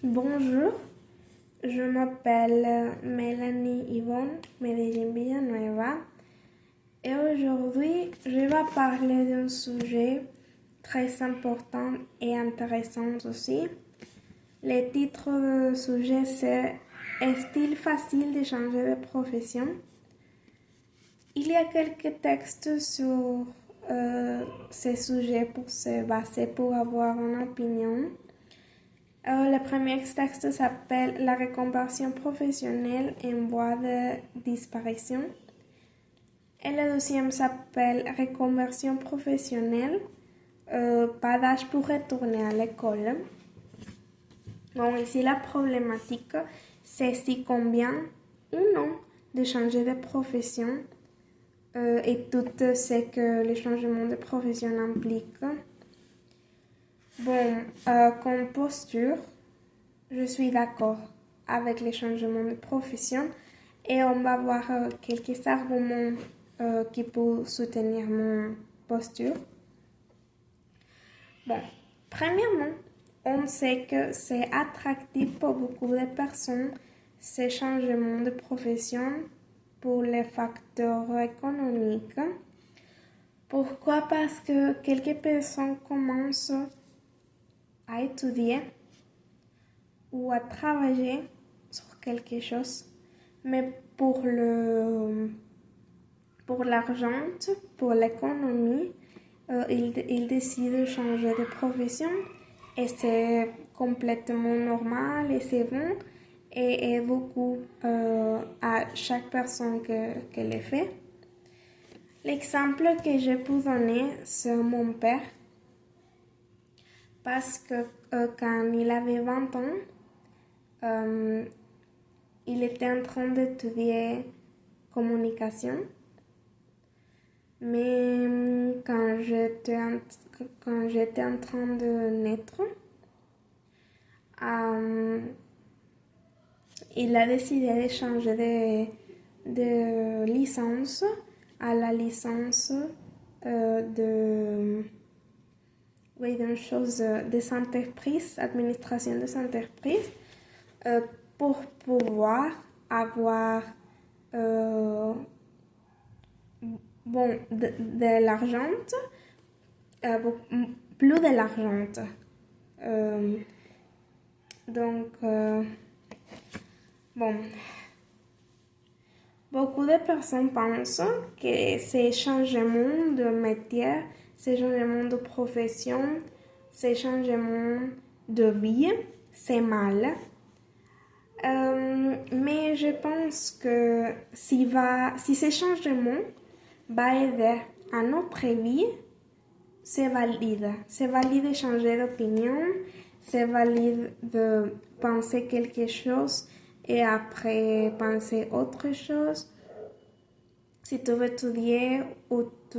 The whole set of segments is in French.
Bonjour, je m'appelle Mélanie Yvonne Medellín Villanueva et aujourd'hui je vais parler d'un sujet très important et intéressant aussi. Le titre du sujet c'est Est-il facile de changer de profession? Il y a quelques textes sur ce sujet pour se baser pour avoir une opinion. Le premier texte s'appelle La reconversion professionnelle en voie de disparition. Et le deuxième s'appelle Reconversion professionnelle, pas d'âge pour retourner à l'école. Bon, ici la problématique, c'est si convient ou non de changer de profession et tout ce que le changement de profession implique. Bon, comme posture, je suis d'accord avec les changements de profession et on va voir quelques arguments qui peuvent soutenir mon posture. Bon, premièrement, on sait que c'est attractif pour beaucoup de personnes ces changements de profession pour les facteurs économiques. Pourquoi? Parce que quelques personnes commencent à étudier ou à travailler sur quelque chose, mais pour l'argent, pour l'économie, ils décident de changer de profession et c'est complètement normal et c'est bon et beaucoup à chaque personne que le fait. L'exemple que je peux donner, c'est mon père. Parce que quand il avait 20 ans, il était en train d'étudier communication. Mais quand j'étais en train de naître, il a décidé de changer de licence à la licence d'une chose des entreprises, administration des entreprises, pour pouvoir avoir de l'argent, plus de l'argent. Bon, beaucoup de personnes pensent que ces changements de métier, ces changements de profession, ces changements de vie, c'est mal. Mais je pense que si ce changement va aider à notre vie, c'est valide. C'est valide de changer d'opinion, c'est valide de penser quelque chose et après penser autre chose. Si tu veux étudier ou tu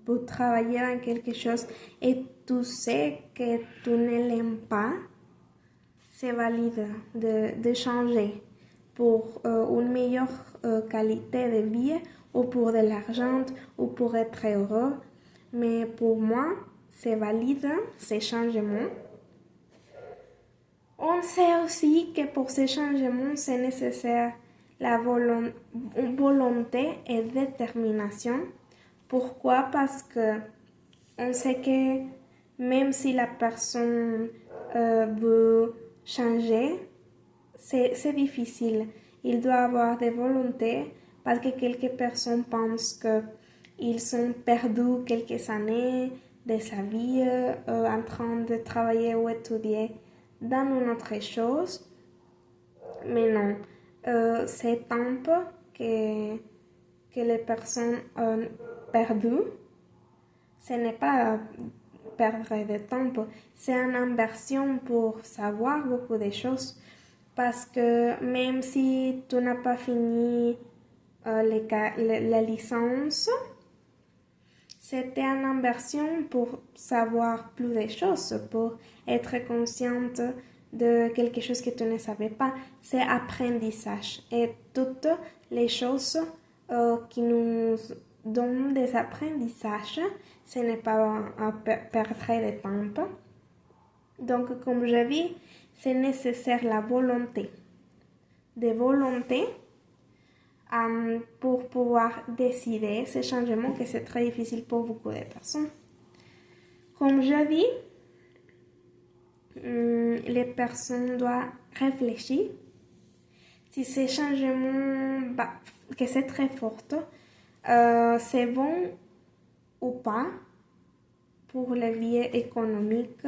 veux travailler dans quelque chose et tu sais que tu ne l'aimes pas, c'est valide de changer pour une meilleure qualité de vie ou pour de l'argent ou pour être heureux. Mais pour moi, c'est valide, ces changements. On sait aussi que pour ces changements, c'est nécessaire la volonté et détermination. Pourquoi? Parce que on sait que même si la personne veut changer, c'est difficile. Il doit avoir des volontés parce que quelques personnes pensent qu'ils ont perdu quelques années de sa vie en train de travailler ou étudier dans une autre chose. Mais non, ces temps que les personnes ont perdu, ce n'est pas perdre de temps, c'est une inversion pour savoir beaucoup de choses. Parce que même si tu n'as pas fini la licence, c'était une inversion pour savoir plus de choses, pour être consciente de quelque chose que tu ne savais pas. C'est apprentissage. Et toutes les choses qui nous donnent des apprentissages, ce n'est pas perdre de temps. Donc, comme je dis, c'est nécessaire la volonté. De volonté pour pouvoir décider ce changement que c'est très difficile pour beaucoup de personnes. Comme je dis, les personnes doivent réfléchir si ce changement, que c'est très fort, c'est bon ou pas pour la vie économique,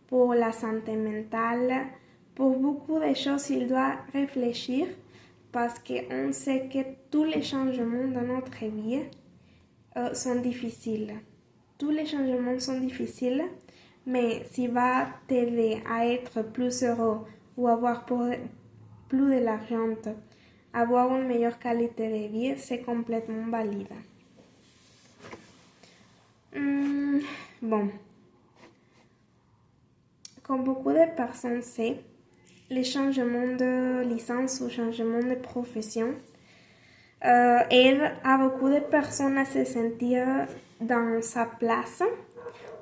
pour la santé mentale, pour beaucoup de choses, il doit réfléchir parce qu'on sait que tous les changements dans notre vie sont difficiles. Tous les changements sont difficiles, mais s'il va t'aider à être plus heureux ou avoir plus de l'argent, avoir une meilleure qualité de vie, c'est complètement valide. Bon, comme beaucoup de personnes savent, les changements de licence ou changements de profession aident à beaucoup de personnes à se sentir dans sa place.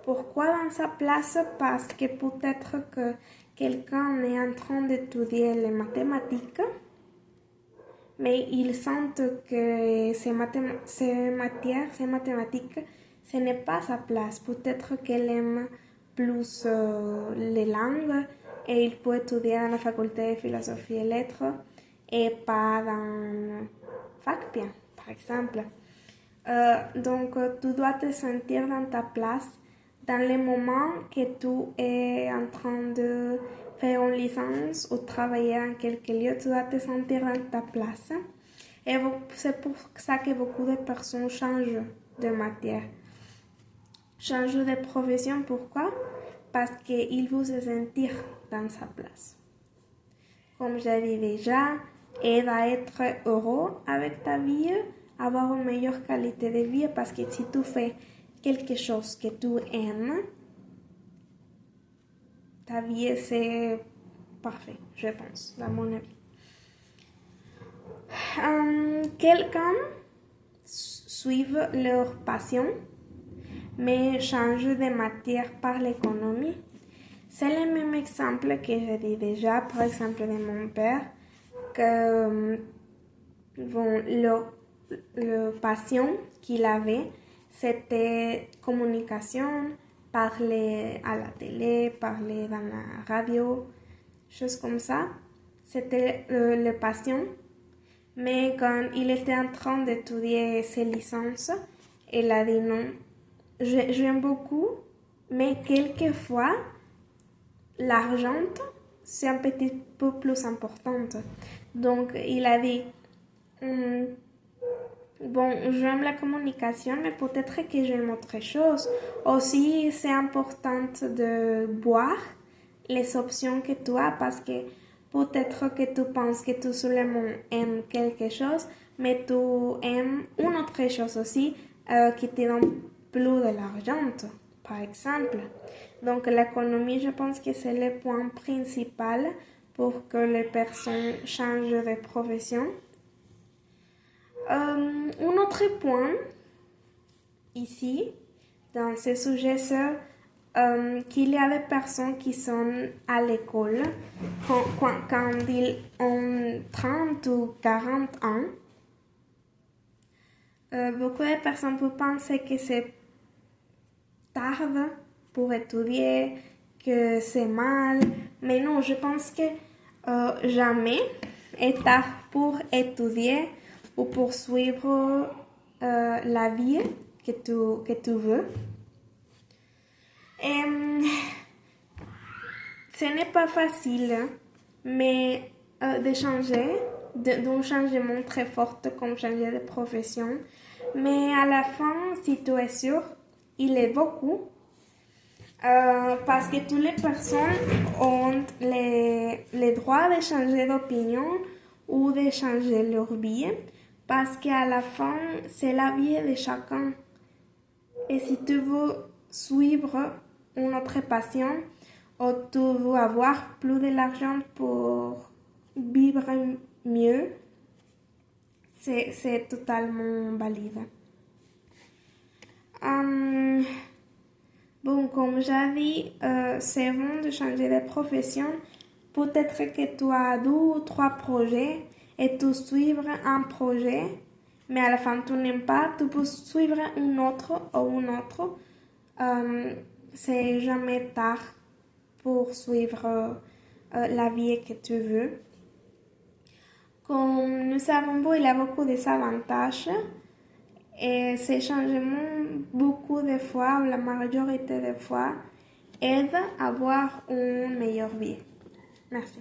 Pourquoi dans sa place? Parce que peut-être que quelqu'un est en train d'étudier les mathématiques, mais il sent que ces mathématiques, ce n'est pas sa place. Peut-être qu'elle aime plus les langues et il peut étudier dans la faculté de philosophie et lettres et pas dans FACPIA, par exemple. Donc, tu dois te sentir dans ta place dans le moment que tu es en train de faire une licence ou travailler dans quelque lieu, tu dois te sentir dans ta place. Et c'est pour ça que beaucoup de personnes changent de matière, changent de profession. Pourquoi? Parce qu'ils veulent se sentir dans sa place. Comme j'ai dit déjà, aide à être heureux avec ta vie, avoir une meilleure qualité de vie, parce que si tu fais quelque chose que tu aimes, ta vie c'est parfait, je pense, dans mon avis. Quelqu'un suivent leur passion, mais change de matière par l'économie. C'est le même exemple que j'ai dit déjà, par exemple de mon père, que leur passion qu'il avait, c'était communication, parler à la télé, parler dans la radio, choses comme ça. C'était la passion. Mais quand il était en train d'étudier ses licences, il a dit non, j'aime beaucoup, mais quelquefois, l'argent, c'est un petit peu plus important. Donc, il a dit, bon, j'aime la communication, mais peut-être que j'aime autre chose. Aussi, c'est important de voir les options que tu as parce que peut-être que tu penses que tu seulement aimes quelque chose, mais tu aimes une autre chose aussi qui te donne plus de l'argent, par exemple. Donc, l'économie, je pense que c'est le point principal pour que les personnes changent de profession. Un autre point ici, dans ce sujet, c'est qu'il y a des personnes qui sont à l'école quand ils ont 30 ou 40 ans. Beaucoup de personnes peuvent penser que c'est tard pour étudier, que c'est mal, mais non, je pense que jamais est tard pour étudier ou poursuivre la vie que tu veux. Et, ce n'est pas facile, mais de changer, d'un changement très fort comme changer de profession. Mais à la fin, si tu es sûr, il est beaucoup. Parce que toutes les personnes ont les droits de changer d'opinion ou de changer leur vie. Parce qu'à la fin, c'est la vie de chacun. Et si tu veux suivre une autre passion, ou tu veux avoir plus de l'argent pour vivre mieux, c'est totalement valide. Bon, comme j'ai dit, c'est bon de changer de profession Peut-être que tu as 2 ou 3 projets et tu suivre un projet, mais à la fin tu n'aimes pas, tu peux suivre un autre ou un autre. C'est jamais tard pour suivre la vie que tu veux. Comme nous savons, il y a beaucoup de avantages et ces changements, beaucoup de fois, ou la majorité des fois, aident à avoir une meilleure vie. Merci.